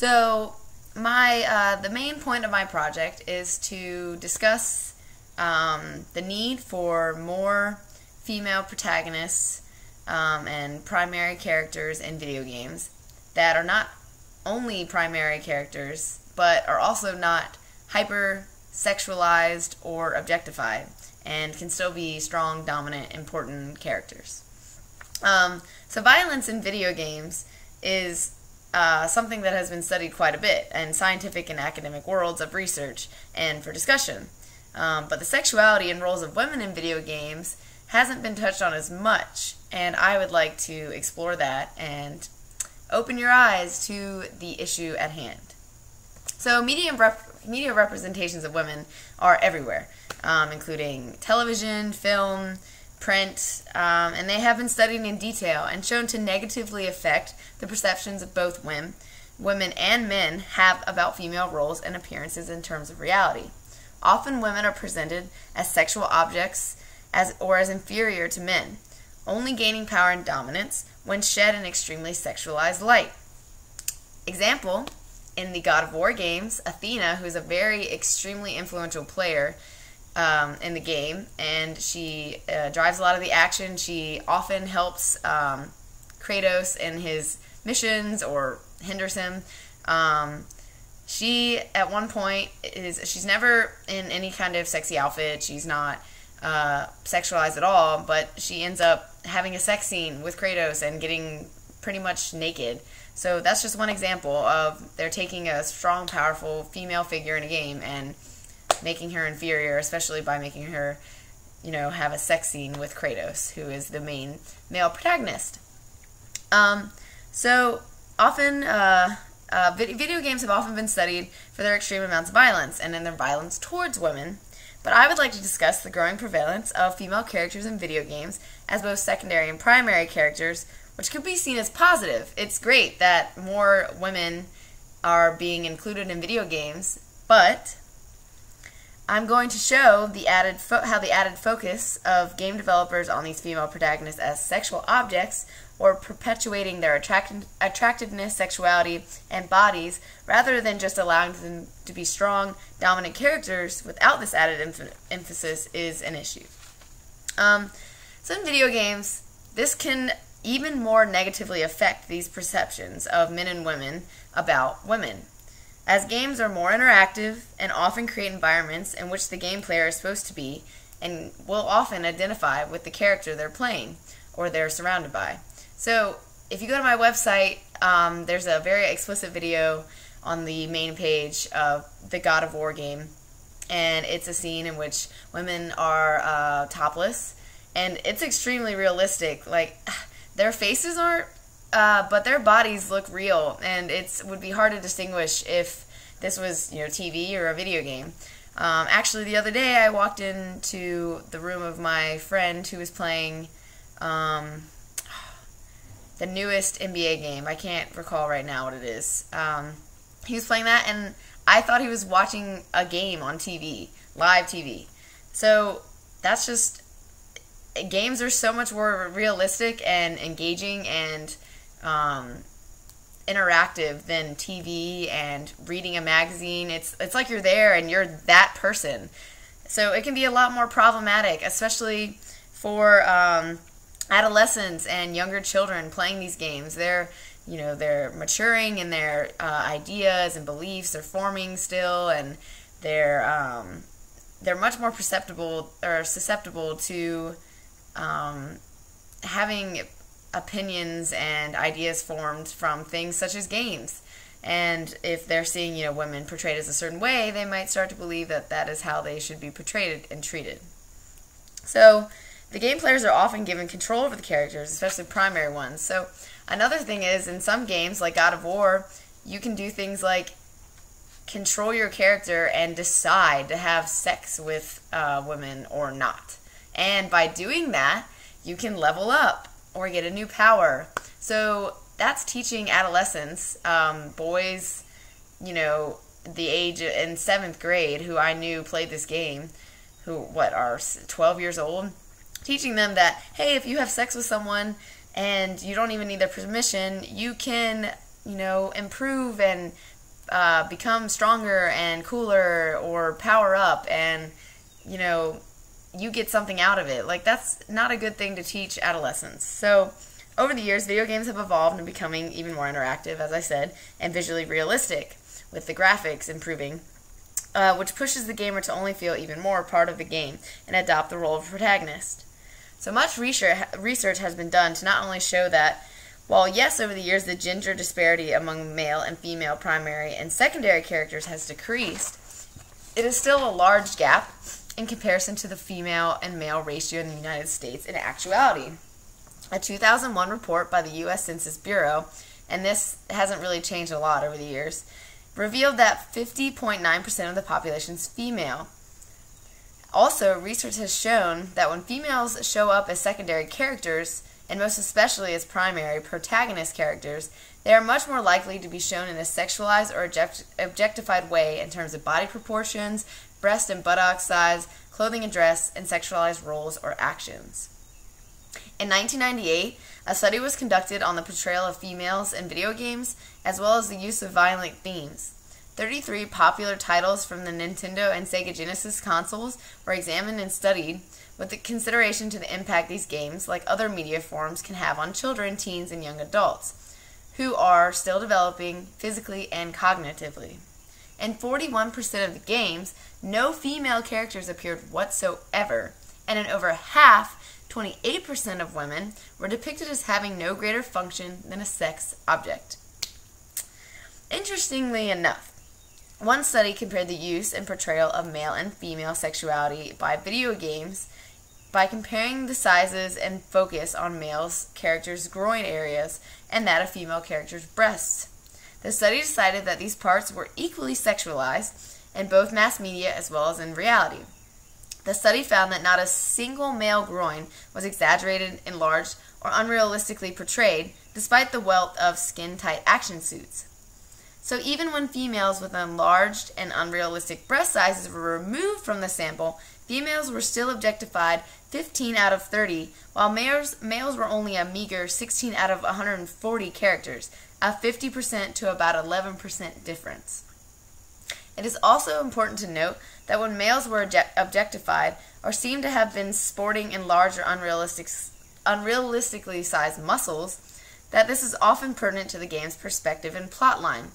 So the main point of my project is to discuss the need for more female protagonists and primary characters in video games that are not only primary characters, but are also not hyper-sexualized or objectified, and can still be strong, dominant, important characters. So violence in video games is something that has been studied quite a bit in scientific and academic worlds of research and for discussion. But the sexuality and roles of women in video games hasn't been touched on as much, and I would like to explore that and open your eyes to the issue at hand. So media representations of women are everywhere, including television, film, print, and they have been studied in detail and shown to negatively affect the perceptions of both women and men have about female roles and appearances in terms of reality. Often women are presented as sexual objects or as inferior to men, only gaining power and dominance when shed in extremely sexualized light. Example, in the God of War games, Athena, who is a very extremely influential player in the game, and she drives a lot of the action. She often helps Kratos in his missions or hinders him. She, at one point, she's never in any kind of sexy outfit. She's not sexualized at all, but she ends up having a sex scene with Kratos and getting pretty much naked. So that's just one example of they're taking a strong, powerful female figure in a game and making her inferior, especially by making her, have a sex scene with Kratos, who is the main male protagonist. So often, video games have often been studied for their extreme amounts of violence and in their violence towards women. But I would like to discuss the growing prevalence of female characters in video games as both secondary and primary characters, which could be seen as positive. It's great that more women are being included in video games, but I'm going to show how the added focus of game developers on these female protagonists as sexual objects, or perpetuating their attractiveness, sexuality, and bodies, rather than just allowing them to be strong, dominant characters without this added emphasis, is an issue. So in video games, this can even more negatively affect these perceptions of men and women about women, as games are more interactive and often create environments in which the game player is supposed to be and will often identify with the character they're playing or they're surrounded by. So if you go to my website, there's a very explicit video on the main page of the God of War game, and it's a scene in which women are topless, and it's extremely realistic. Like, their faces aren't, but their bodies look real, and it would be hard to distinguish if this was, TV or a video game. Actually, the other day I walked into the room of my friend who was playing the newest NBA game. I can't recall right now what it is. He was playing that, and I thought he was watching a game on TV, live TV. So that's just, games are so much more realistic and engaging and interactive than TV and reading a magazine. It's like you're there and you're that person. So it can be a lot more problematic, especially for adolescents and younger children playing these games. They're maturing in their ideas and beliefs. They're forming still, and they're much more susceptible to having opinions and ideas formed from things such as games. And if they're seeing, women portrayed as a certain way, they might start to believe that that is how they should be portrayed and treated. So the game players are often given control over the characters, especially primary ones. So another thing is, in some games, like God of War, you can do things like control your character and decide to have sex with women or not. And by doing that, you can level up or get a new power. So that's teaching adolescents, boys, the age in 7th grade, who I knew played this game, who are 12 years old, teaching them that, hey, if you have sex with someone and you don't even need their permission, you can improve and become stronger and cooler or power up and, you get something out of it. Like, that's not a good thing to teach adolescents. So, over the years, video games have evolved into becoming even more interactive, as I said, and visually realistic, with the graphics improving, which pushes the gamer to only feel even more part of the game and adopt the role of protagonist. So much research has been done to not only show that, while yes, over the years the gender disparity among male and female primary and secondary characters has decreased, it is still a large gap in comparison to the female and male ratio in the United States in actuality. A 2001 report by the U.S. Census Bureau, and this hasn't really changed a lot over the years, revealed that 50.9% of the population is female. Also, research has shown that when females show up as secondary characters, and most especially as primary protagonist characters, they are much more likely to be shown in a sexualized or objectified way in terms of body proportions, breast and buttock size, clothing and dress, and sexualized roles or actions. In 1998, a study was conducted on the portrayal of females in video games, as well as the use of violent themes. 33 popular titles from the Nintendo and Sega Genesis consoles were examined and studied, with the consideration to the impact these games, like other media forms, can have on children, teens, and young adults, who are still developing physically and cognitively. In 41% of the games, no female characters appeared whatsoever, and in over half, 28% of women were depicted as having no greater function than a sex object. Interestingly enough, one study compared the use and portrayal of male and female sexuality by video games by comparing the sizes and focus on males' characters' groin areas and that of female characters' breasts. The study decided that these parts were equally sexualized in both mass media as well as in reality. The study found that not a single male groin was exaggerated, enlarged, or unrealistically portrayed, despite the wealth of skin-tight action suits. So even when females with enlarged and unrealistic breast sizes were removed from the sample, females were still objectified 15 out of 30, while males were only a meager 16 out of 140 characters, a 50% to about 11% difference. It is also important to note that when males were objectified or seemed to have been sporting enlarged or unrealistically sized muscles, that this is often pertinent to the game's perspective and plotline.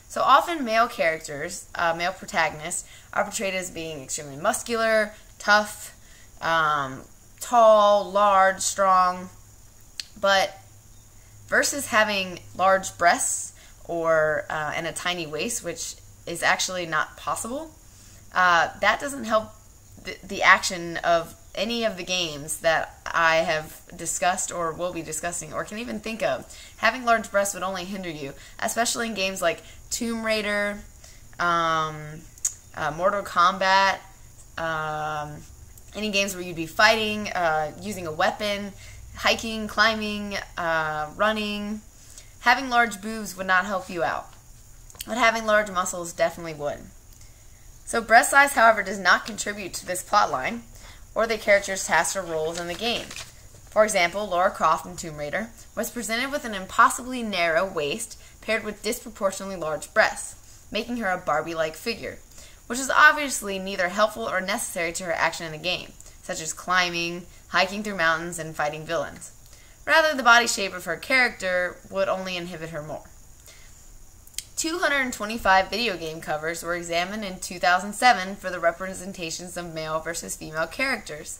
So often male characters, male protagonists, are portrayed as being extremely muscular, tough, tall, large, strong, but versus having large breasts or and a tiny waist, which is actually not possible, that doesn't help the action of any of the games that I have discussed or will be discussing or can even think of. Having large breasts would only hinder you, especially in games like Tomb Raider, Mortal Kombat, any games where you'd be fighting, using a weapon, hiking, climbing, running. Having large boobs would not help you out, but having large muscles definitely would. So breast size, however, does not contribute to this plotline or the character's tasks or roles in the game. For example, Lara Croft in Tomb Raider was presented with an impossibly narrow waist paired with disproportionately large breasts, making her a Barbie-like figure, which is obviously neither helpful or necessary to her action in the game, such as climbing, hiking through mountains, and fighting villains. Rather, the body shape of her character would only inhibit her more. 225 video game covers were examined in 2007 for the representations of male versus female characters.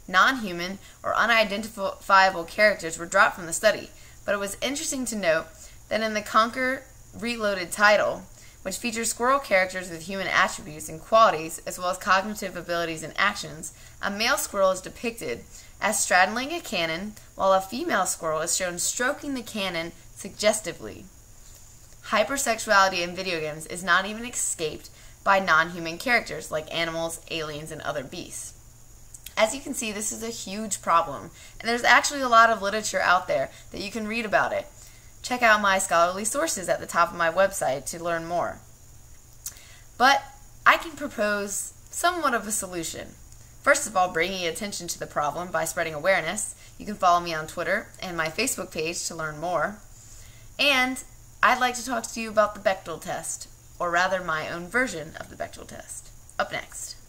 Non-human or unidentifiable characters were dropped from the study, but it was interesting to note that in the Conquer Reloaded title, which features squirrel characters with human attributes and qualities as well as cognitive abilities and actions, a male squirrel is depicted as straddling a cannon while a female squirrel is shown stroking the cannon suggestively. Hypersexuality in video games is not even escaped by non-human characters like animals, aliens, and other beasts. As you can see, this is a huge problem, and there's actually a lot of literature out there that you can read about it. Check out my scholarly sources at the top of my website to learn more. But I can propose somewhat of a solution. First of all, bringing attention to the problem by spreading awareness. You can follow me on Twitter and my Facebook page to learn more. And I'd like to talk to you about the Bechdel test, or rather my own version of the Bechdel test. Up next.